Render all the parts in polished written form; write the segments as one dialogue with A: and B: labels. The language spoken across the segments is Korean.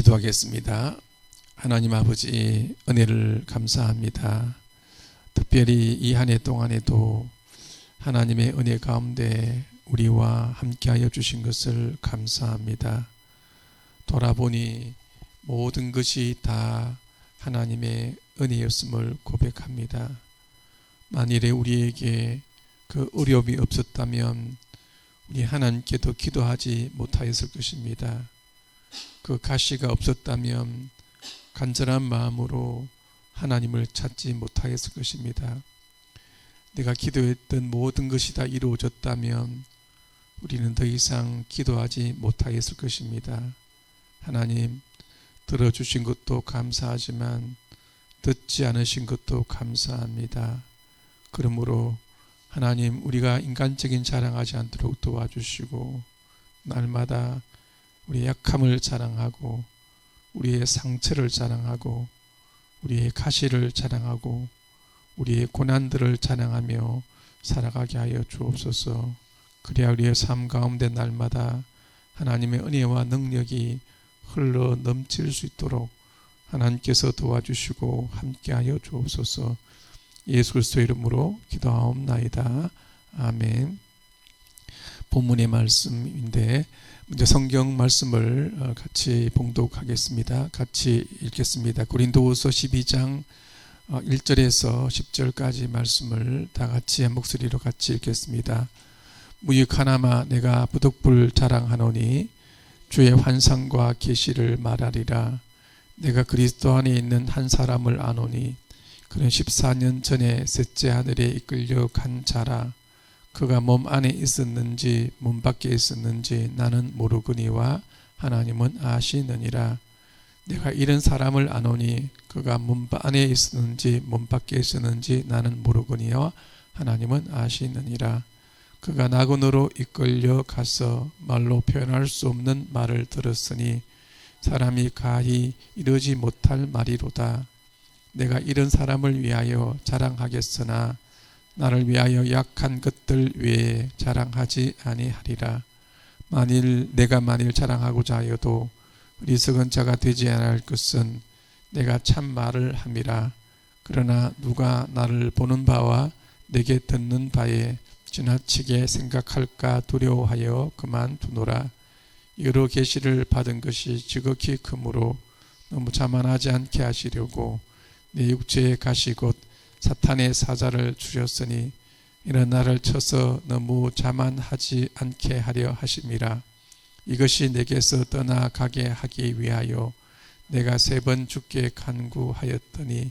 A: 기도하겠습니다. 하나님 아버지, 은혜를 감사합니다. 특별히 이 한 해 동안에도 하나님의 은혜 가운데 우리와 함께하여 주신 것을 감사합니다. 돌아보니 모든 것이 다 하나님의 은혜였음을 고백합니다. 만일에 우리에게 그 어려움이 없었다면 우리 하나님께도 기도하지 못하였을 것입니다. 그 가시가 없었다면 간절한 마음으로 하나님을 찾지 못하였을 것입니다. 내가 기도했던 모든 것이 다 이루어졌다면 우리는 더 이상 기도하지 못하였을 것입니다. 하나님, 들어주신 것도 감사하지만 듣지 않으신 것도 감사합니다. 그러므로 하나님, 우리가 인간적인 자랑하지 않도록 도와주시고 날마다 우리의 약함을 자랑하고 우리의 상처를 자랑하고 우리의 가시를 자랑하고 우리의 고난들을 자랑하며 살아가게 하여 주옵소서. 그래야 우리의 삶 가운데 날마다 하나님의 은혜와 능력이 흘러 넘칠 수 있도록 하나님께서 도와주시고 함께하여 주옵소서. 예수 그리스도의 이름으로 기도하옵나이다. 아멘. 본문의 말씀인데 먼저 성경 말씀을 같이 봉독하겠습니다. 같이 읽겠습니다. 고린도후서 12장 1절에서 10절까지 말씀을 다 같이 한 목소리로 같이 읽겠습니다. 무익하나마 내가 부득불 자랑하노니 주의 환상과 계시를 말하리라. 내가 그리스도 안에 있는 한 사람을 아노니 그는 14년 전에 셋째 하늘에 이끌려 간 자라. 그가 몸 안에 있었는지 몸 밖에 있었는지 나는 모르거니와 하나님은 아시느니라. 내가 이런 사람을 아노니 그가 몸 안에 있었는지 몸 밖에 있었는지 나는 모르거니와 하나님은 아시느니라. 그가 나그네로 이끌려 가서 말로 표현할 수 없는 말을 들었으니 사람이 가히 이르지 못할 말이로다. 내가 이런 사람을 위하여 자랑하겠으나 나를 위하여 약한 것들 외에 자랑하지 아니하리라. 내가 자랑하고자 하여도 어리석은 자가 되지 않을 것은 내가 참 말을 함이라. 그러나 누가 나를 보는 바와 내게 듣는 바에 지나치게 생각할까 두려워하여 그만두노라. 여러 계시를 받은 것이 지극히 크므로 너무 자만하지 않게 하시려고 내 육체의 가시 곧 사탄의 사자를 주셨으니 이는 나를 쳐서 너무 자만하지 않게 하려 하심이라. 이것이 내게서 떠나가게 하기 위하여 내가 3번 주께 간구하였더니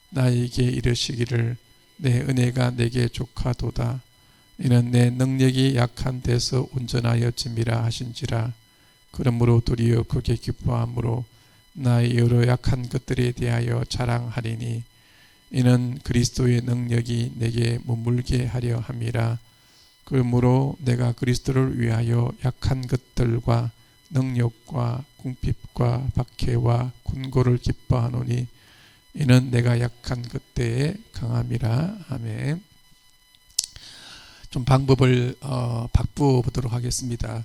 A: 나에게 이르시기를 내 은혜가 내게 족하도다. 이는 내 능력이 약한 데서 온전하여짐이라 하신지라. 그러므로 도리어 크게 기뻐함으로 나의 여러 약한 것들에 대하여 자랑하리니 이는 그리스도의 능력이 내게 머물게 하려 함이라. 그러므로 내가 그리스도를 위하여 약한 것들과 능력과 궁핍과 박해와 군고를 기뻐하노니 이는 내가 약한 그때에 강함이라. 아멘. 좀 방법을 바꾸어 보도록 하겠습니다.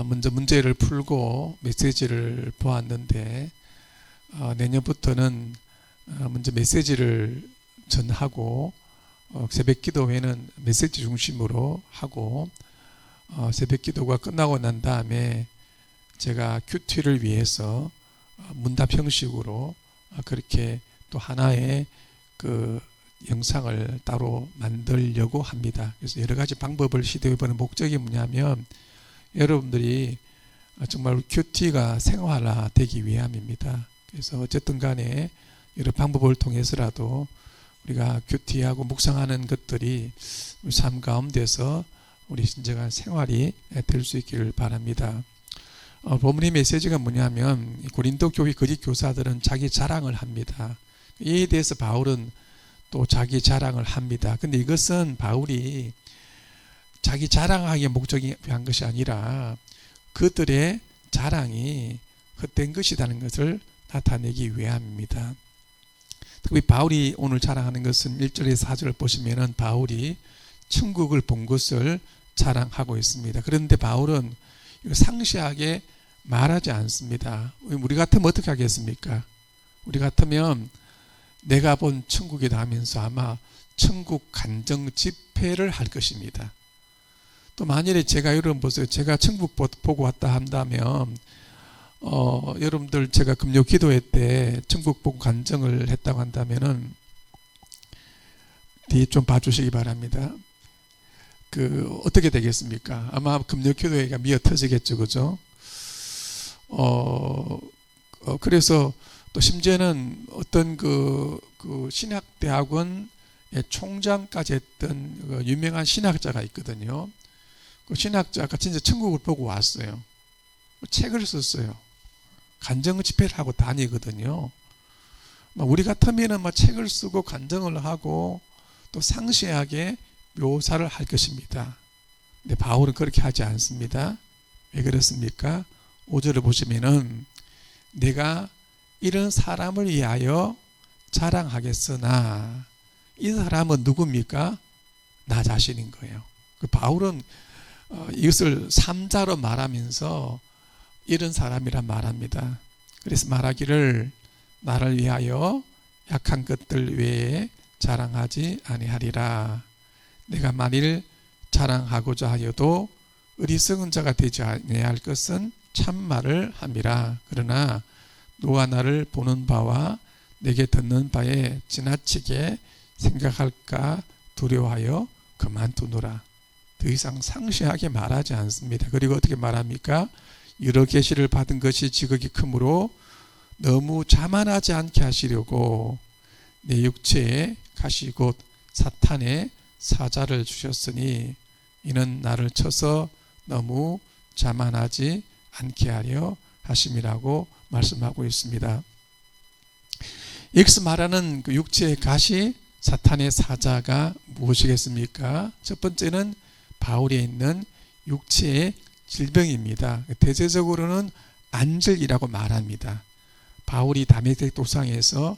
A: 먼저 문제를 풀고 메시지를 보았는데 내년부터는 먼저 메시지를 전하고 새벽 기도회는 메시지 중심으로 하고 새벽 기도가 끝나고 난 다음에 제가 큐티를 위해서 문답 형식으로 그렇게 또 하나의 그 영상을 따로 만들려고 합니다. 그래서 여러 가지 방법을 시도해보는 목적이 뭐냐면 여러분들이 정말 큐티가 생활화되기 위함입니다. 그래서 어쨌든 간에 여러 방법을 통해서라도 우리가 큐티하고 묵상하는 것들이 우리 삶 가운데서 우리 진정한 생활이 될 수 있기를 바랍니다. 본문의 메시지가 뭐냐면 고린도 교회 거짓 교사들은 자기 자랑을 합니다. 이에 대해서 바울은 또 자기 자랑을 합니다. 근데 이것은 바울이 자기 자랑하기에 목적이 한 것이 아니라 그들의 자랑이 헛된 것이라는 것을 나타내기 위함입니다. 특히 바울이 오늘 자랑하는 것은 1절에서 4절을 보시면은 바울이 천국을 본 것을 자랑하고 있습니다. 그런데 바울은 상세하게 말하지 않습니다. 우리 같으면 어떻게 하겠습니까? 우리 같으면 내가 본 천국이다 하면서 아마 천국 간증 집회를 할 것입니다. 또 만일에 제가 여러분 보세요. 제가 천국 보고 왔다 한다면 여러분들 제가 금요 기도회 때 천국 보고 간증을 했다고 한다면은 뒤에 좀 봐주시기 바랍니다. 어떻게 되겠습니까? 아마 금요 기도회가 미어 터지겠죠, 그죠? 그래서 또 심지어는 어떤 그 신학대학원의 총장까지 했던 유명한 신학자가 있거든요. 그 신학자가 진짜 천국을 보고 왔어요. 책을 썼어요. 간증 집회를 하고 다니거든요. 우리 같으면은 책을 쓰고 간증을 하고 또 상세하게 묘사를 할 것입니다. 근데 바울은 그렇게 하지 않습니다. 왜 그렇습니까? 5절을 보시면은 내가 이런 사람을 위하여 자랑하겠으나 이 사람은 누굽니까? 나 자신인 거예요. 바울은 이것을 3자로 말하면서 이런 사람이라 말합니다. 그래서 말하기를 나를 위하여 약한 것들 외에 자랑하지 아니하리라. 내가 만일 자랑하고자 하여도 어리석은 자가 되지 아니할 것은 참말을 함이라. 그러나 누가 나를 보는 바와 내게 듣는 바에 지나치게 생각할까 두려워하여 그만두노라. 더 이상 상세하게 말하지 않습니다. 그리고 어떻게 말합니까? 여러 계시를 받은 것이 지극히 크므로 너무 자만하지 않게 하시려고 내 육체에 가시 곧 사탄의 사자를 주셨으니 이는 나를 쳐서 너무 자만하지 않게 하려 하심이라고 말씀하고 있습니다. 여기서 말하는 그 육체의 가시, 사탄의 사자가 무엇이겠습니까? 첫 번째는 바울에 있는 육체의 질병입니다. 대체적으로는 안절이라고 말합니다. 바울이 다메섹 도상에서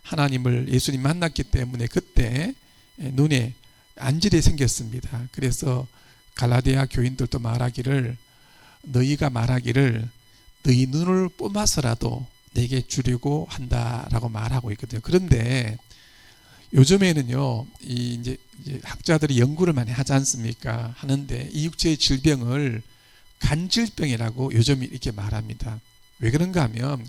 A: 하나님을 예수님 만났기 때문에 그때 눈에 안질이 생겼습니다. 그래서 갈라디아 교인들도 말하기를 너희가 말하기를 너희 눈을 뽑아서라도 내게 주려고 한다라고 말하고 있거든요. 그런데 요즘에는요, 이제 학자들이 연구를 많이 하지 않습니까? 하는데 이 육체의 질병을 간질병이라고 요즘 이렇게 말합니다. 왜 그런가 하면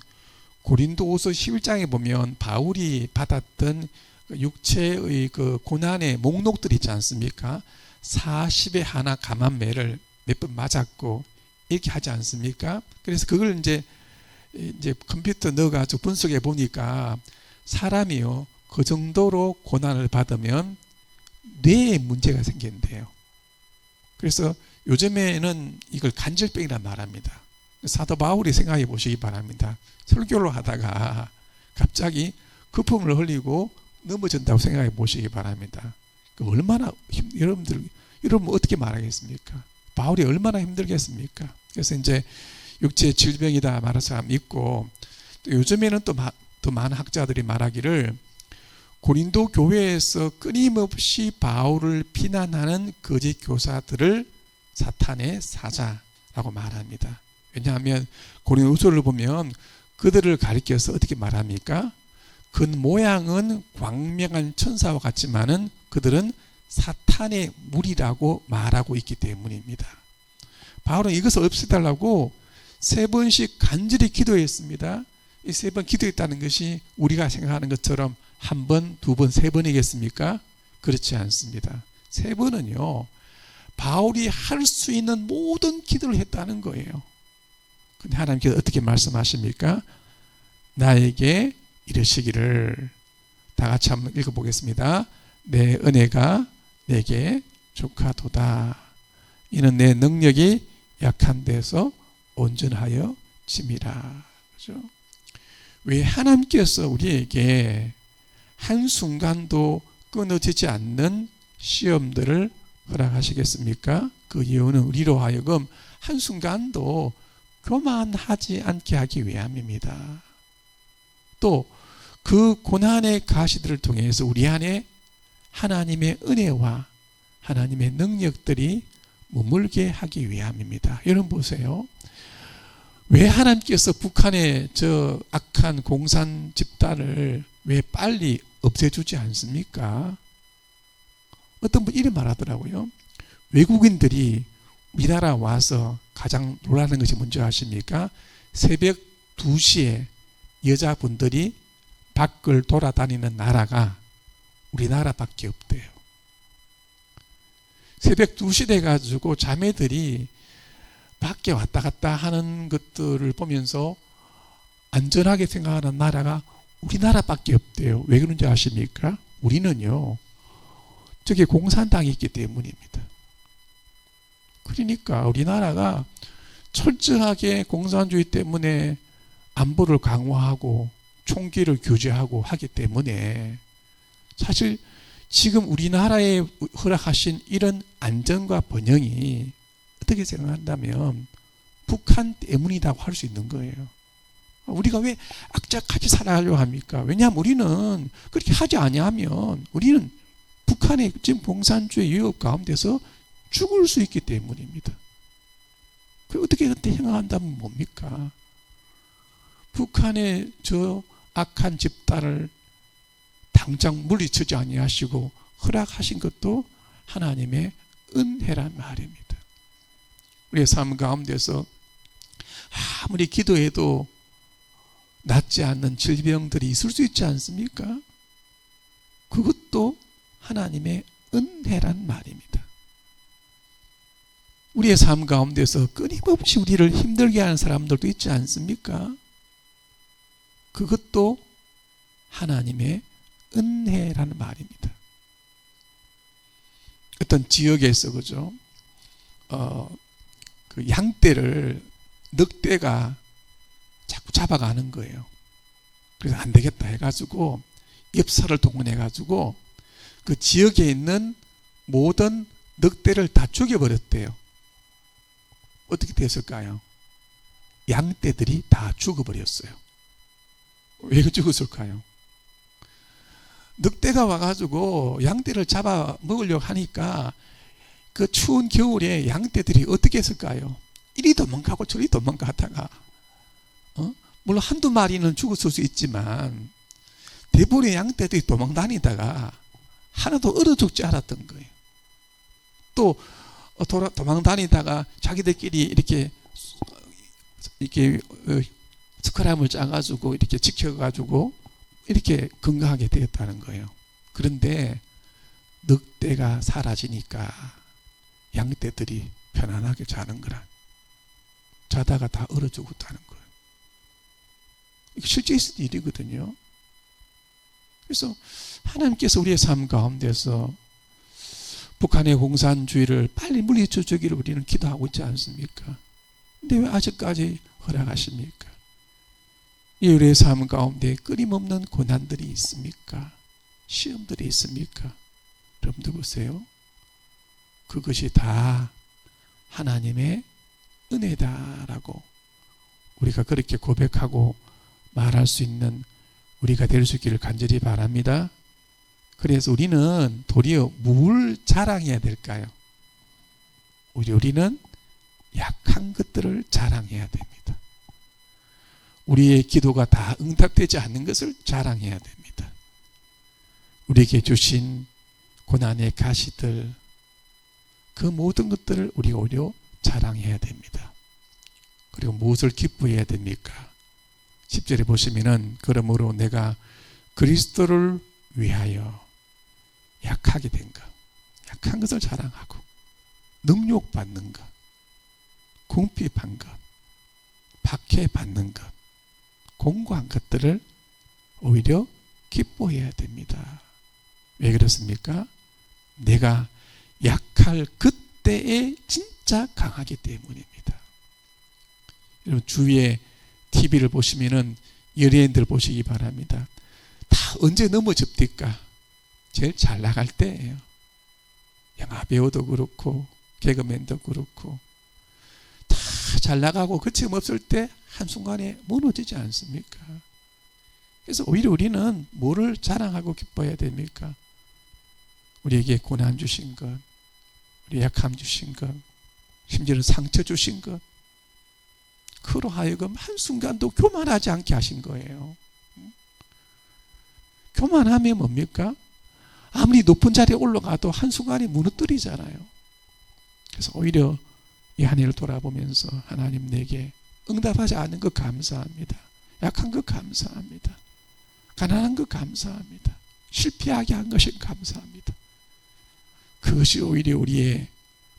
A: 고린도후서 11장에 보면 바울이 받았던 육체의 그 고난의 목록들이 있지 않습니까? 40에 하나 감한매를 몇 번 맞았고 이렇게 하지 않습니까? 그래서 그걸 이제 컴퓨터 넣어가지고 분석해 보니까 사람이요 그 정도로 고난을 받으면 뇌에 문제가 생긴대요. 그래서 요즘에는 이걸 간질병이라 말합니다. 사도 바울이 생각해 보시기 바랍니다. 설교를 하다가 갑자기 거품을 흘리고 넘어진다고 생각해 보시기 바랍니다. 얼마나 여러분 어떻게 말하겠습니까? 바울이 얼마나 힘들겠습니까? 그래서 이제 육체 질병이다 말하는 사람 있고, 또 요즘에는 또 많은 학자들이 말하기를 고린도 교회에서 끊임없이 바울을 비난하는 거짓 교사들을 사탄의 사자라고 말합니다. 왜냐하면 고린도후서를 보면 그들을 가리켜서 어떻게 말합니까? 그 모양은 광명한 천사와 같지만은 그들은 사탄의 무리라고 말하고 있기 때문입니다. 바울은 이것을 없애달라고 3번씩 간절히 기도했습니다. 이 3번 기도했다는 것이 우리가 생각하는 것처럼 1번, 2번, 3번이겠습니까? 그렇지 않습니다. 3번은요 바울이 할 수 있는 모든 기도를 했다는 거예요. 근데 하나님께서 어떻게 말씀하십니까? 나에게 이르시기를, 다 같이 한번 읽어보겠습니다. 내 은혜가 내게 족하도다. 이는 내 능력이 약한 데서 온전하여 짐이라. 그죠? 왜 하나님께서 우리에게 한순간도 끊어지지 않는 시험들을 허락하시겠습니까? 그 이유는 우리로 하여금 한순간도 교만하지 않게 하기 위함입니다. 또 그 고난의 가시들을 통해서 우리 안에 하나님의 은혜와 하나님의 능력들이 머물게 하기 위함입니다. 여러분 보세요. 왜 하나님께서 북한의 저 악한 공산 집단을 왜 빨리 없애주지 않습니까? 어떤 분 이런 말 하더라고요. 외국인들이 우리나라 와서 가장 놀라는 것이 뭔지 아십니까? 새벽 2시에 여자분들이 밖을 돌아다니는 나라가 우리나라밖에 없대요. 새벽 2시 돼가지고 자매들이 밖에 왔다 갔다 하는 것들을 보면서 안전하게 생각하는 나라가 우리나라밖에 없대요. 왜 그런지 아십니까? 우리는요, 저게 공산당이 있기 때문입니다. 그러니까 우리나라가 철저하게 공산주의 때문에 안보를 강화하고 총기를 규제하고 하기 때문에 사실 지금 우리나라에 허락하신 이런 안전과 번영이 어떻게 생각한다면 북한 때문이라고 할 수 있는 거예요. 우리가 왜 악착같이 살아가려고 합니까? 왜냐하면 우리는 그렇게 하지 아니하면 우리는 북한의 지금 공산주의 위협 가운데서 죽을 수 있기 때문입니다. 그 어떻게 그때 생각한다면 뭡니까? 북한의 저 악한 집단을 당장 물리치지 아니하시고 허락하신 것도 하나님의 은혜란 말입니다. 우리의 삶 가운데서 아무리 기도해도 낫지 않는 질병들이 있을 수 있지 않습니까? 그것도 하나님의 은혜란 말입니다. 우리의 삶 가운데서 끊임없이 우리를 힘들게 하는 사람들도 있지 않습니까? 그것도 하나님의 은혜라는 말입니다. 어떤 지역에서 그죠? 그 양떼를 늑대가 자꾸 잡아가는 거예요. 그래서 안 되겠다 해가지고 엽사를 동원해가지고 그 지역에 있는 모든 늑대를 다 죽여버렸대요. 어떻게 됐을까요? 양떼들이 다 죽어버렸어요. 왜 죽었을까요? 늑대가 와가지고 양떼를 잡아 먹으려고 하니까 그 추운 겨울에 양떼들이 어떻게 했을까요? 이리 도망가고 저리 도망가다가 물론 한두 마리는 죽었을 수 있지만 대부분의 양떼들이 도망다니다가 하나도 얼어 죽지 않았던 거예요. 또 도망다니다가 자기들끼리 이렇게 스크램을 짜가지고 이렇게 지켜가지고 이렇게 건강하게 되었다는 거예요. 그런데 늑대가 사라지니까 양떼들이 편안하게 자는 거라. 자다가 다 얼어 죽었다는 거예요. 이게 실제 있었던 일이거든요. 그래서 하나님께서 우리의 삶 가운데서 북한의 공산주의를 빨리 물리쳐 주기를 우리는 기도하고 있지 않습니까? 근데 왜 아직까지 허락하십니까? 우리의 삶 가운데 끊임없는 고난들이 있습니까? 시험들이 있습니까? 여러분들 보세요. 그것이 다 하나님의 은혜다라고 우리가 그렇게 고백하고 말할 수 있는 우리가 될 수 있기를 간절히 바랍니다. 그래서 우리는 도리어 뭘 자랑해야 될까요? 우리는 약한 것들을 자랑해야 됩니다. 우리의 기도가 다 응답되지 않는 것을 자랑해야 됩니다. 우리에게 주신 고난의 가시들, 그 모든 것들을 우리가 오히려 자랑해야 됩니다. 그리고 무엇을 기뻐해야 됩니까? 10절에 보시면은 그러므로 내가 그리스도를 위하여 약하게 된 것, 약한 것을 자랑하고 능욕받는 것, 궁핍한 것, 박해받는 것, 공고한 것들을 오히려 기뻐해야 됩니다. 왜 그렇습니까? 내가 약할 그때에 진짜 강하기 때문입니다. 여러분 주위에 TV를 보시면은 연예인들 보시기 바랍니다. 다 언제 넘어집니까? 제일 잘 나갈 때예요. 영화 배우도 그렇고 개그맨도 그렇고 다 잘 나가고 거침없을 때 한순간에 무너지지 않습니까? 그래서 오히려 우리는 뭐를 자랑하고 기뻐해야 됩니까? 우리에게 고난 주신 것, 우리 약함 주신 것, 심지어는 상처 주신 것, 그로 하여금 한순간도 교만하지 않게 하신 거예요. 교만하면 뭡니까? 아무리 높은 자리에 올라가도 한순간에 무너뜨리잖아요. 그래서 오히려 이 한 해를 돌아보면서 하나님 내게 응답하지 않은 것 감사합니다. 약한 것 감사합니다. 가난한 것 감사합니다. 실패하게 한 것이 감사합니다. 그것이 오히려 우리의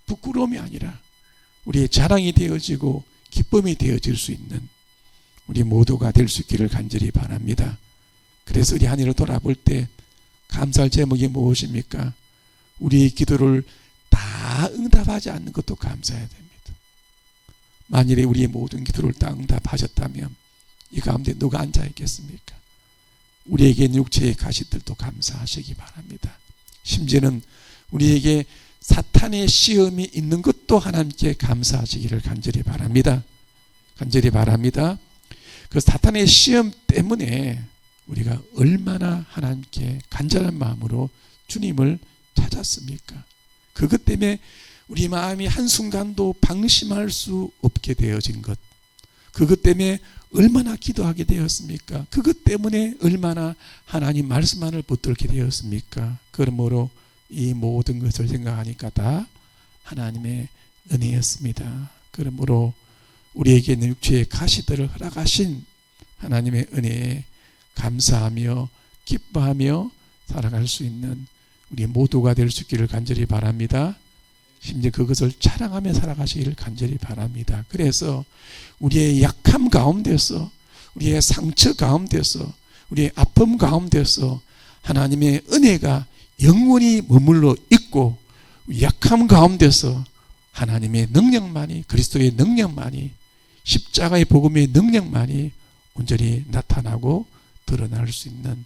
A: 부끄러움이 아니라 우리의 자랑이 되어지고 기쁨이 되어질 수 있는 우리 모두가 될 수 있기를 간절히 바랍니다. 그래서 우리 한 해를 돌아볼 때 감사할 제목이 무엇입니까? 우리의 기도를 다 응답하지 않는 것도 감사해야 됩니다. 만일에 우리의 모든 기도를 다 응답하셨다면 이 가운데 누가 앉아 있겠습니까? 우리에게 육체의 가시들도 감사하시기 바랍니다. 심지어는 우리에게 사탄의 시험이 있는 것도 하나님께 감사하시기를 간절히 바랍니다. 간절히 바랍니다. 그 사탄의 시험 때문에 우리가 얼마나 하나님께 간절한 마음으로 주님을 찾았습니까? 그것 때문에 우리 마음이 한순간도 방심할 수 없게 되어진 것, 그것 때문에 얼마나 기도하게 되었습니까? 그것 때문에 얼마나 하나님 말씀 안을 붙들게 되었습니까? 그러므로 이 모든 것을 생각하니까 다 하나님의 은혜였습니다. 그러므로 우리에게는 육체의 가시들을 허락하신 하나님의 은혜에 감사하며 기뻐하며 살아갈 수 있는 우리 모두가 될 수 있기를 간절히 바랍니다. 심지어 그것을 자랑하며 살아가시기를 간절히 바랍니다. 그래서 우리의 약함 가운데서, 우리의 상처 가운데서, 우리의 아픔 가운데서 하나님의 은혜가 영원히 머물러 있고, 약함 가운데서 하나님의 능력만이, 그리스도의 능력만이, 십자가의 복음의 능력만이 온전히 나타나고 드러날 수 있는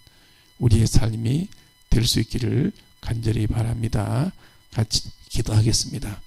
A: 우리의 삶이 될 수 있기를 간절히 바랍니다. 같이 기도하겠습니다.